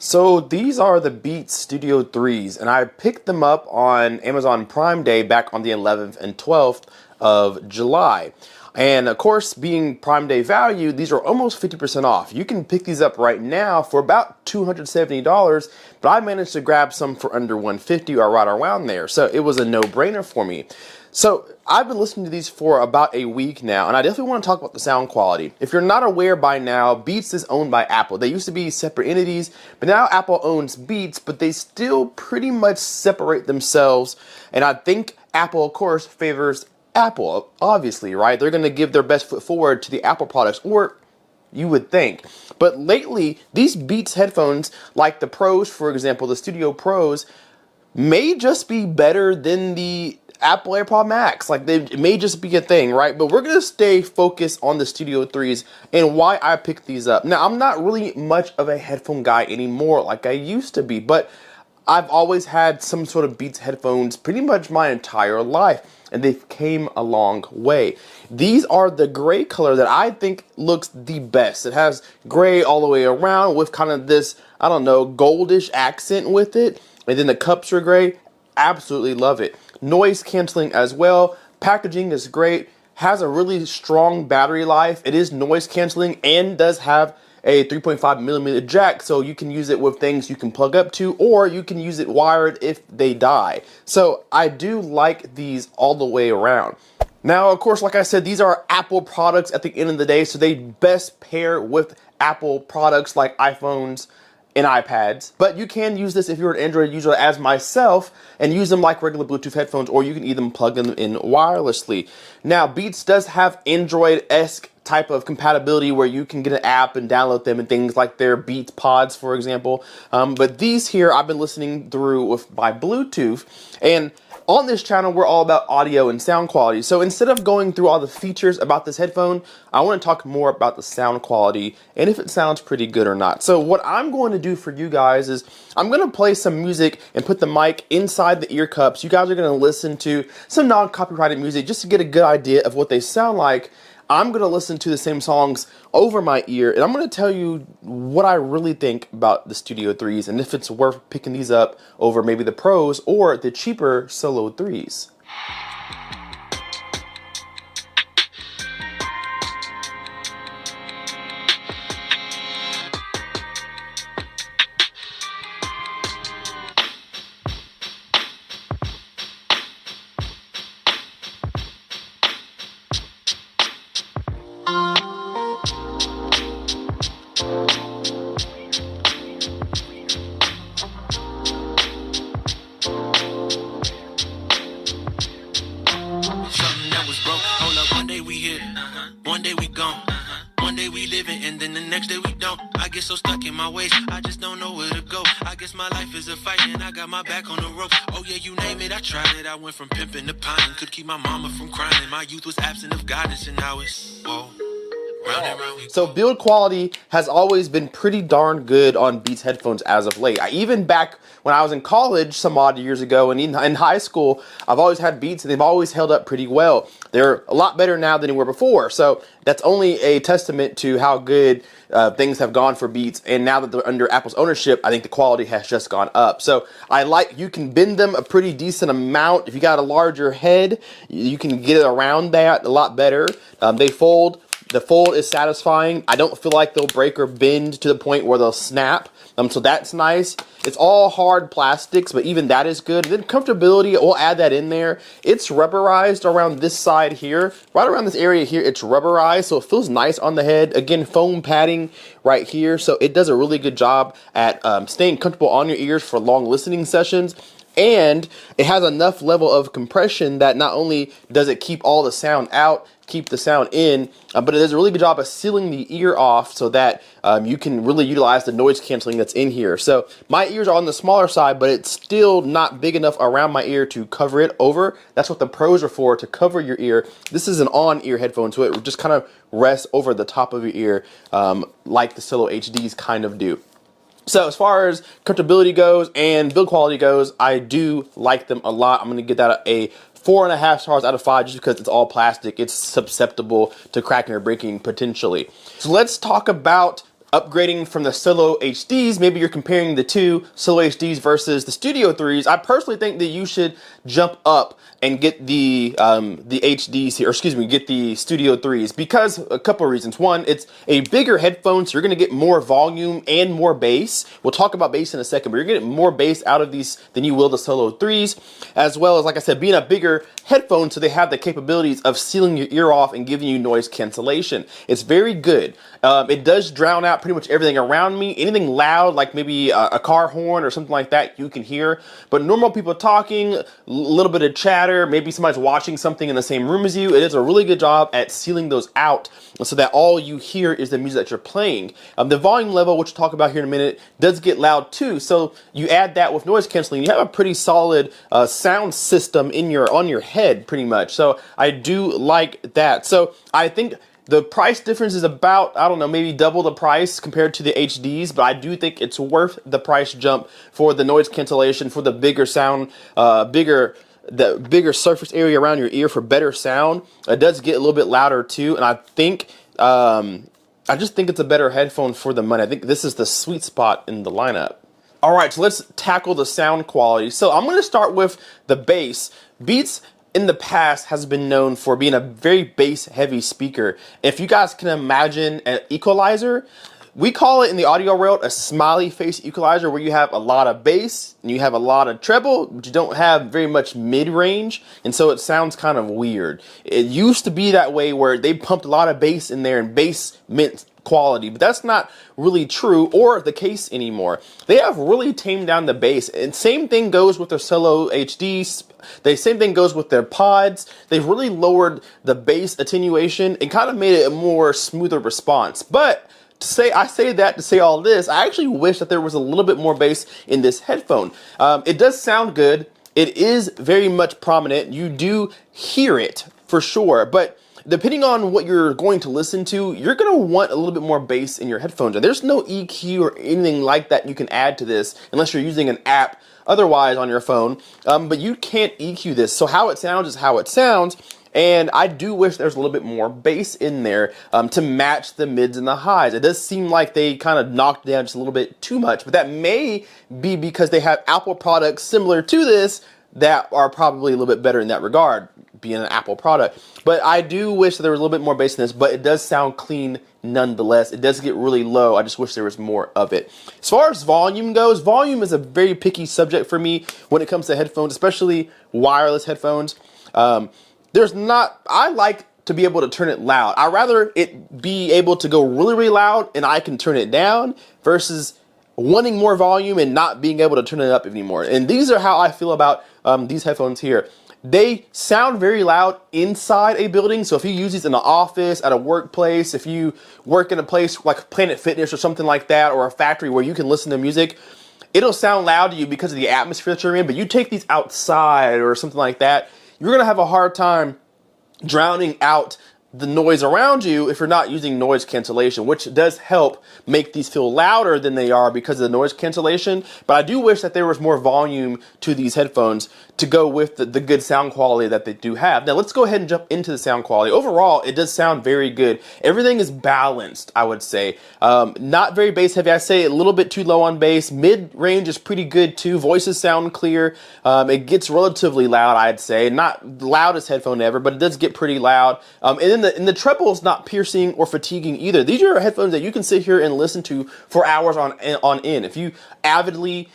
So these are the Beats Studio 3s, and I picked them up on Amazon Prime Day back on the 11th and 12th of July. And of course, being Prime Day value, these are almost 50% off. You can pick these up right now for about $270, but I managed to grab some for under $150 or right around there. So it was a no-brainer for me. So I've been listening to these for about a week now, and I definitely want to talk about the sound quality. If you're not aware by now, Beats is owned by Apple. They used to be separate entities, but now Apple owns Beats, but they still pretty much separate themselves. And I think Apple, of course, favors Apple, obviously, right? They're going to give their best foot forward to the Apple products, or you would think. But lately, these Beats headphones, like the Pros, for example, the Studio Pros, may just be better than the Apple AirPod Max. Like, it may just be a thing, right? But we're going to stay focused on the Studio 3s and why I picked these up. Now, I'm not really much of a headphone guy anymore like I used to be, but I've always had some sort of Beats headphones pretty much my entire life, and they've came a long way. These are the gray color that I think looks the best. It has gray all the way around with kind of this, I don't know, goldish accent with it, and then the cups are gray. Absolutely love it. Noise canceling as well. Packaging is great. Has a really strong battery life. It is noise canceling and does have a 3.5mm jack, so you can use it with things you can plug up to, or you can use it wired if they die. So I do like these all the way around. Now, of course, like I said, these are Apple products at the end of the day, so they best pair with Apple products like iPhones and iPads. But you can use this if you're an Android user as myself and use them like regular Bluetooth headphones, or you can even plug them in wirelessly. Now, Beats does have Android-esque type of compatibility where you can get an app and download them and things like their Beats Pods, for example. But these here I've been listening through by Bluetooth, and on this channel, we're all about audio and sound quality. So instead of going through all the features about this headphone, I want to talk more about the sound quality and if it sounds pretty good or not. So what I'm going to do for you guys is I'm going to play some music and put the mic inside the ear cups. You guys are going to listen to some non-copyrighted music just to get a good idea of what they sound like. I'm going to listen to the same songs over my ear, and I'm going to tell you what I really think about the Studio 3s and if it's worth picking these up over maybe the Pros or the cheaper Solo 3s. One day we gone, one day we living, and then the next day we don't. I get so stuck in my ways, I just don't know where to go. I guess my life is a fight, and I got my back on the rope. Oh yeah, you name it, I tried it. I went from pimping to pining, could keep my mama from crying. My youth was absent of guidance, and now it's whoa. Round and round we go. So build quality has always been pretty darn good on Beats headphones as of late. Even back when I was in college some odd years ago and in high school, I've always had Beats and they've always held up pretty well. They're a lot better now than they were before. So that's only a testament to how good things have gone for Beats. And now that they're under Apple's ownership, I think the quality has just gone up. So you can bend them a pretty decent amount. If you got a larger head, you can get it around that a lot better. They fold. The fold is satisfying. I don't feel like they'll break or bend to the point where they'll snap. So that's nice. It's all hard plastics, but even that is good. And then comfortability, we'll add that in there. It's rubberized around this side here. Right around this area here, it's rubberized, so it feels nice on the head. Again, foam padding right here. So it does a really good job at staying comfortable on your ears for long listening sessions. And it has enough level of compression that not only does it keep all the sound out, keep the sound in, but it does a really good job of sealing the ear off so that you can really utilize the noise canceling that's in here. So my ears are on the smaller side, but it's still not big enough around my ear to cover it over. That's what the Pros are for, to cover your ear. This is an on-ear headphone, so it just kind of rests over the top of your ear like the Solo HDs kind of do. So as far as comfortability goes and build quality goes, I do like them a lot. I'm going to give that a 4.5 stars out of 5 just because it's all plastic. It's susceptible to cracking or breaking potentially. So let's talk about upgrading from the Solo HDs, maybe you're comparing the two Solo HDs versus the Studio 3s, I personally think that you should jump up and get the HDs here, or excuse me, get the Studio 3s, because a couple of reasons. One, it's a bigger headphone, so you're going to get more volume and more bass. We'll talk about bass in a second, but you're going to get more bass out of these than you will the Solo 3s, as well as, like I said, being a bigger headphone, so they have the capabilities of sealing your ear off and giving you noise cancellation. It's very good. It does drown out pretty much everything around me. Anything loud, like maybe a car horn or something like that, you can hear. But normal people talking, a little bit of chatter, maybe somebody's watching something in the same room as you, it does a really good job at sealing those out so that all you hear is the music that you're playing. The volume level, which we'll talk about here in a minute, does get loud too. So you add that with noise canceling, you have a pretty solid sound system on your head pretty much. So I do like that. So I think the price difference is about, I don't know, maybe double the price compared to the HDs, but I do think it's worth the price jump for the noise cancellation, for the bigger sound, the bigger surface area around your ear for better sound. It does get a little bit louder too, and I think, I just think it's a better headphone for the money. I think this is the sweet spot in the lineup. All right, so let's tackle the sound quality. So I'm going to start with the bass. Beats in the past has been known for being a very bass heavy speaker. If you guys can imagine an equalizer, we call it in the audio world a smiley face equalizer, where you have a lot of bass and you have a lot of treble, but you don't have very much mid-range, and so it sounds kind of weird. It used to be that way where they pumped a lot of bass in there, and bass meant quality, but that's not really true or the case anymore. They have really tamed down the bass, and same thing goes with their Solo HDs. The same thing goes with their pods. They've really lowered the bass attenuation and kind of made it a more smoother response. But I say that to say all this, I actually wish that there was a little bit more bass in this headphone. It does sound good. It is very much prominent. You do hear it for sure, but depending on what you're going to listen to, you're going to want a little bit more bass in your headphones. And there's no EQ or anything like that you can add to this unless you're using an app otherwise on your phone. But you can't EQ this. So how it sounds is how it sounds. And I do wish there's a little bit more bass in there to match the mids and the highs. It does seem like they kind of knocked down just a little bit too much, but that may be because they have Apple products similar to this that are probably a little bit better in that regard, being an Apple product. But I do wish that there was a little bit more bass in this, but it does sound clean nonetheless. It does get really low. I just wish there was more of it. As far as volume goes, volume is a very picky subject for me when it comes to headphones, especially wireless headphones. I like to be able to turn it loud. I'd rather it be able to go really, really loud and I can turn it down versus wanting more volume and not being able to turn it up anymore. And these are how I feel about these headphones here. They sound very loud inside a building. So if you use these in an office, at a workplace, if you work in a place like Planet Fitness or something like that, or a factory where you can listen to music, it'll sound loud to you because of the atmosphere that you're in. But you take these outside or something like that, you're going to have a hard time drowning out the noise around you if you're not using noise cancellation, which does help make these feel louder than they are because of the noise cancellation. But I do wish that there was more volume to these headphones to go with the good sound quality that they do have. Now let's go ahead and jump into the sound quality. Overall, it does sound very good. Everything is balanced, I would say. Not very bass heavy. I say a little bit too low on bass. Mid-range is pretty good too. Voices sound clear. It gets relatively loud, I'd say. Not the loudest headphone ever, but it does get pretty loud. And then the treble is not piercing or fatiguing either. These are headphones that you can sit here and listen to for hours on end. If you avidly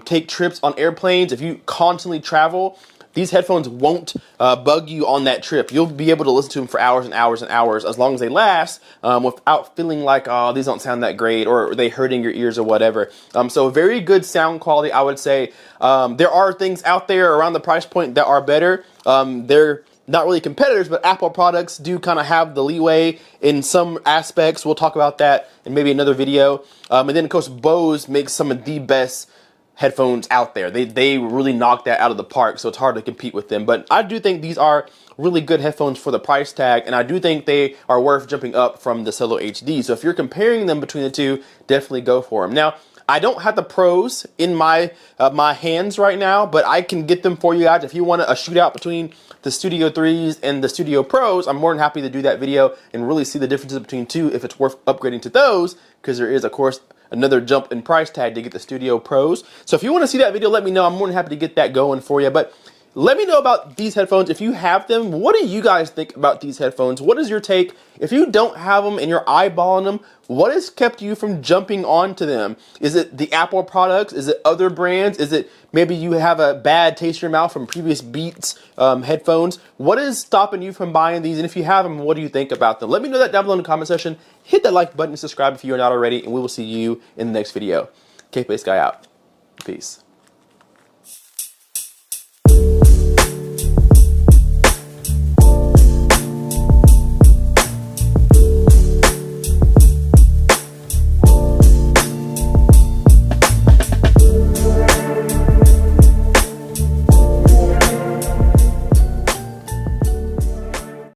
take trips on airplanes, if you constantly travel, these headphones won't bug you on that trip. You'll be able to listen to them for hours and hours and hours as long as they last without feeling like, oh, these don't sound that great or are they hurting your ears or whatever. So very good sound quality, I would say. There are things out there around the price point that are better. They're not really competitors, but Apple products do kind of have the leeway in some aspects. We'll talk about that in maybe another video. And then, of course, Bose makes some of the best headphones out there. They really knock that out of the park, so it's hard to compete with them. But I do think these are really good headphones for the price tag, and I do think they are worth jumping up from the Solo HD. So if you're comparing them between the two, definitely go for them. Now, I don't have the Pros in my my hands right now, but I can get them for you guys. If you want a shootout between the Studio 3s and the Studio Pros, I'm more than happy to do that video and really see the differences between two, if it's worth upgrading to those, because there is, of course, another jump in price tag to get the Studio Pros. So if you want to see that video, let me know. I'm more than happy to get that going for you. But let me know about these headphones. If you have them, what do you guys think about these headphones? What is your take? If you don't have them and you're eyeballing them, what has kept you from jumping onto them? Is it the Apple products? Is it other brands? Is it maybe you have a bad taste in your mouth from previous Beats headphones? What is stopping you from buying these? And if you have them, what do you think about them? Let me know that down below in the comment section. Hit that like button and subscribe if you are not already, and we will see you in the next video. K-Pace Guy out. Peace.